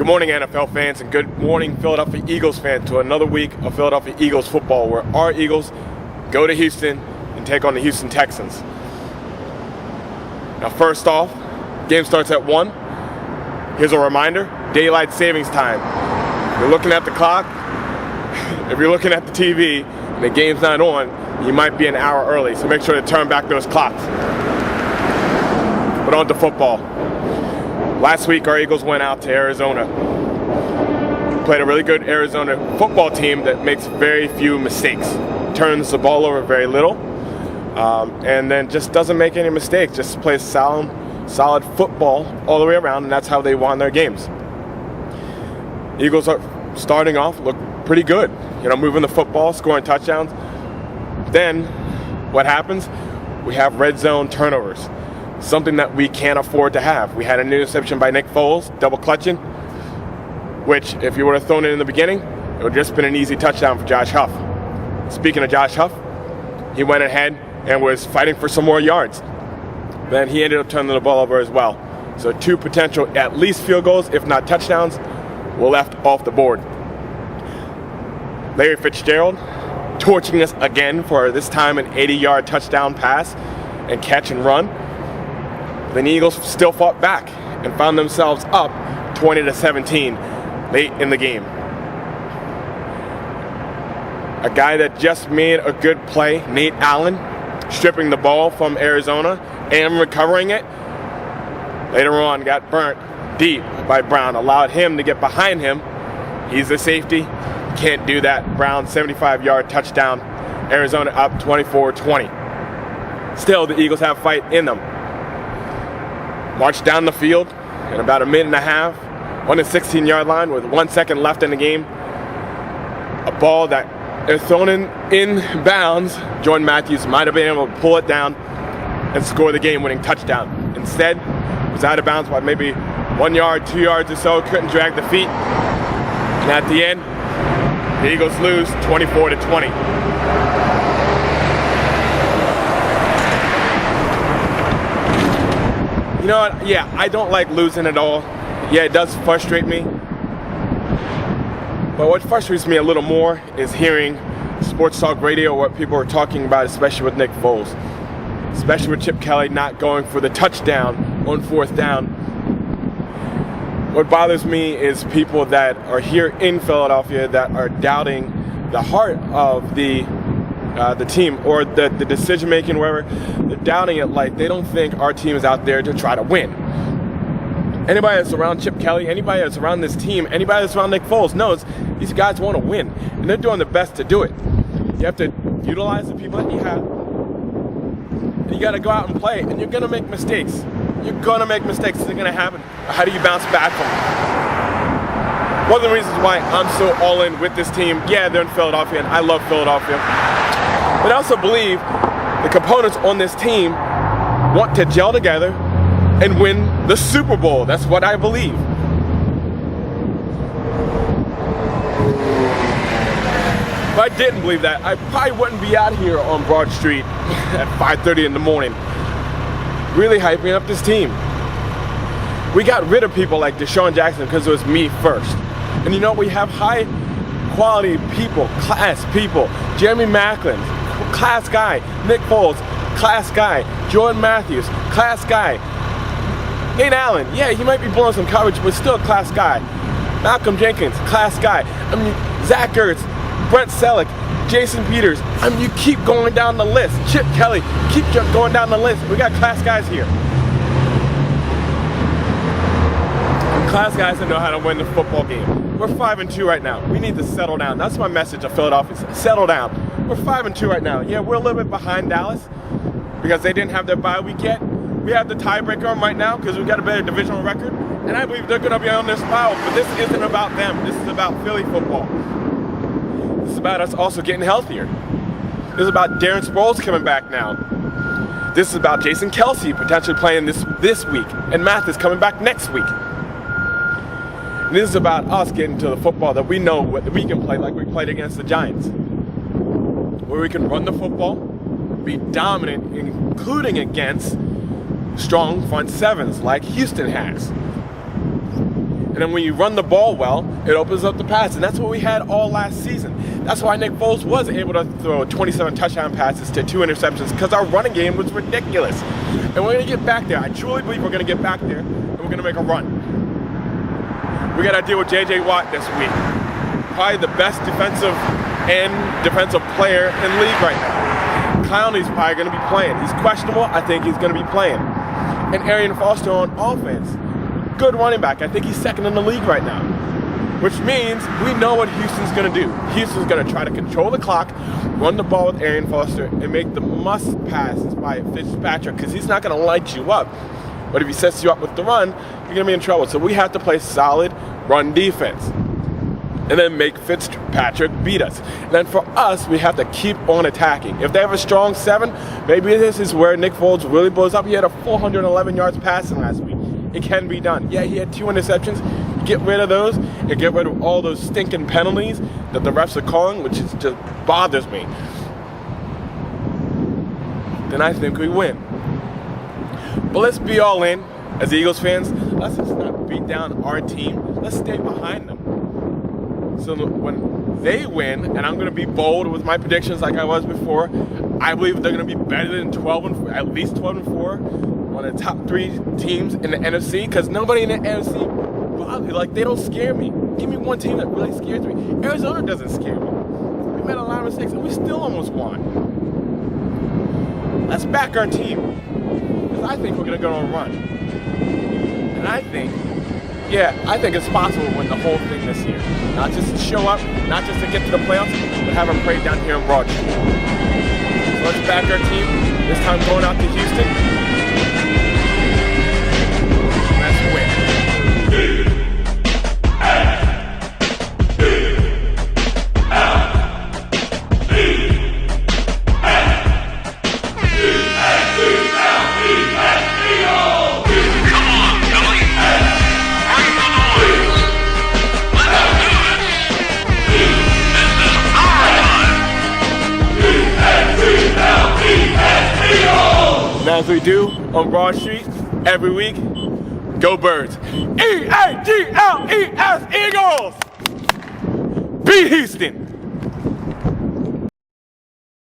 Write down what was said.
morning, NFL fans, and good morning, Philadelphia Eagles fans, to another week of Philadelphia Eagles football, where our Eagles go to Houston and take on the Houston Texans. Now, first off, game starts at 1. Here's a reminder: daylight savings time. If you're looking at the clock, if you're looking at the TV, and the game's not on, you might be an hour early, so make sure to turn back those clocks. But on to football. Last week, our Eagles went out to Arizona. Played a really good Arizona football team that makes very few mistakes. Turns the ball over very little. And then just doesn't make any mistakes. Just plays solid football all the way around, and that's how they won their games. Eagles are starting off, look pretty good. Moving the football, scoring touchdowns. Then, what happens? We have red zone turnovers. Something that we can't afford to have. We had an interception by Nick Foles, double clutching, which, if you would have thrown it in the beginning, it would have just been an easy touchdown for Josh Huff. Speaking of Josh Huff, he went ahead and was fighting for some more yards. Then he ended up turning the ball over as well. So 2 potential at least field goals, if not touchdowns, were left off the board. Larry Fitzgerald torching us again for this time an 80-yard touchdown pass and catch and run. The Eagles still fought back and found themselves up 20-17 late in the game. A guy that just made a good play, Nate Allen, stripping the ball from Arizona and recovering it, later on got burnt deep by Brown, allowed him to get behind him. He's the safety, can't do that. Brown, 75-yard touchdown, Arizona up 24-20. Still, the Eagles have fight in them. Marched down the field in about a minute and a half on the 16-yard line with 1 second left in the game. A ball that is thrown in bounds. Jordan Matthews might have been able to pull it down and score the game-winning touchdown. Instead, it was out of bounds by maybe 1 yard, 2 yards or so. Couldn't drag the feet. And at the end, the Eagles lose 24-20. You know what? Yeah, I don't like losing at all. Yeah, it does frustrate me. But what frustrates me a little more is hearing sports talk radio, what people are talking about, especially with Nick Foles. Especially with Chip Kelly not going for the touchdown on 4th down. What bothers me is people that are here in Philadelphia that are doubting the heart of the team or the decision making, wherever. They're doubting it like they don't think our team is out there to try to win. Anybody that's around Chip Kelly, anybody that's around this team, anybody that's around Nick Foles knows these guys want to win, and they're doing their best to do it. You have to utilize the people that you have. And you got to go out and play, and you're going to make mistakes. You're going to make mistakes. They're going to happen. How do you bounce back from it? One of the reasons why I'm so all in with this team, yeah, they're in Philadelphia, and I love Philadelphia. But I also believe the components on this team want to gel together and win the Super Bowl. That's what I believe. If I didn't believe that, I probably wouldn't be out here on Broad Street at 5:30 in the morning, really hyping up this team. We got rid of people like Deshaun Jackson because it was me first. And we have high quality people, class people. Jeremy Maclin, class guy. Nick Foles, class guy. Jordan Matthews, class guy. Nate Allen, yeah, he might be blowing some coverage, but still a class guy. Malcolm Jenkins, class guy. Zach Ertz, Brent Selleck, Jason Peters. You keep going down the list. Chip Kelly, keep going down the list. We got class guys here. And class guys that know how to win the football game. We're 5-2 right now. We need to settle down. That's my message to Philadelphia. Settle down. We're 5-2 right now. Yeah, we're a little bit behind Dallas because they didn't have their bye week yet. We have the tiebreaker on right now because we've got a better divisional record. And I believe they're going to be on this spiral. But this isn't about them. This is about Philly football. This is about us also getting healthier. This is about Darren Sproles coming back now. This is about Jason Kelce potentially playing this week. And Mathis coming back next week. And this is about us getting to the football that we know that we can play like we played against the Giants. Where we can run the football, be dominant, including against strong front sevens like Houston has. And then when you run the ball well, it opens up the pass. And that's what we had all last season. That's why Nick Foles was able to throw 27 touchdown passes to 2 interceptions, because our running game was ridiculous. And we're going to get back there. I truly believe we're going to get back there, and we're going to make a run. We got to deal with J.J. Watt this week. Probably the best defensive player in the league right now. Clowney's probably going to be playing. He's questionable. I think he's going to be playing. And Arian Foster on offense. Good running back. I think he's second in the league right now. Which means we know what Houston's going to do. Houston's going to try to control the clock, run the ball with Arian Foster, and make the must passes by Fitzpatrick, because he's not going to light you up. But if he sets you up with the run, you're going to be in trouble. So we have to play solid run defense. And then make Fitzpatrick beat us. And then for us, we have to keep on attacking. If they have a strong 7, maybe this is where Nick Foles really blows up. He had a 411 yards passing last week. It can be done. Yeah, he had 2 interceptions. Get rid of those and get rid of all those stinking penalties that the refs are calling, which is just bothers me. Then I think we win. But let's be all in as Eagles fans. Let's just not beat down our team. Let's stay behind them. So when they win, and I'm going to be bold with my predictions like I was before, I believe they're going to be better than at least 12-4, one of the top 3 teams in the NFC, because nobody in the NFC, like, they don't scare me. Give me one team that really scares me. Arizona doesn't scare me. We made a lot of mistakes, and we still almost won. Let's back our team, because I think we're going to go on a run. And I think it's possible to win the whole thing this year. Not just to show up, not just to get to the playoffs, but have a parade down here in Broad Street. So let's back our team, this time going out to Houston. Let's win. As we do on Broad Street every week, go Birds. E-A-G-L-E-S, Eagles! Beat Houston!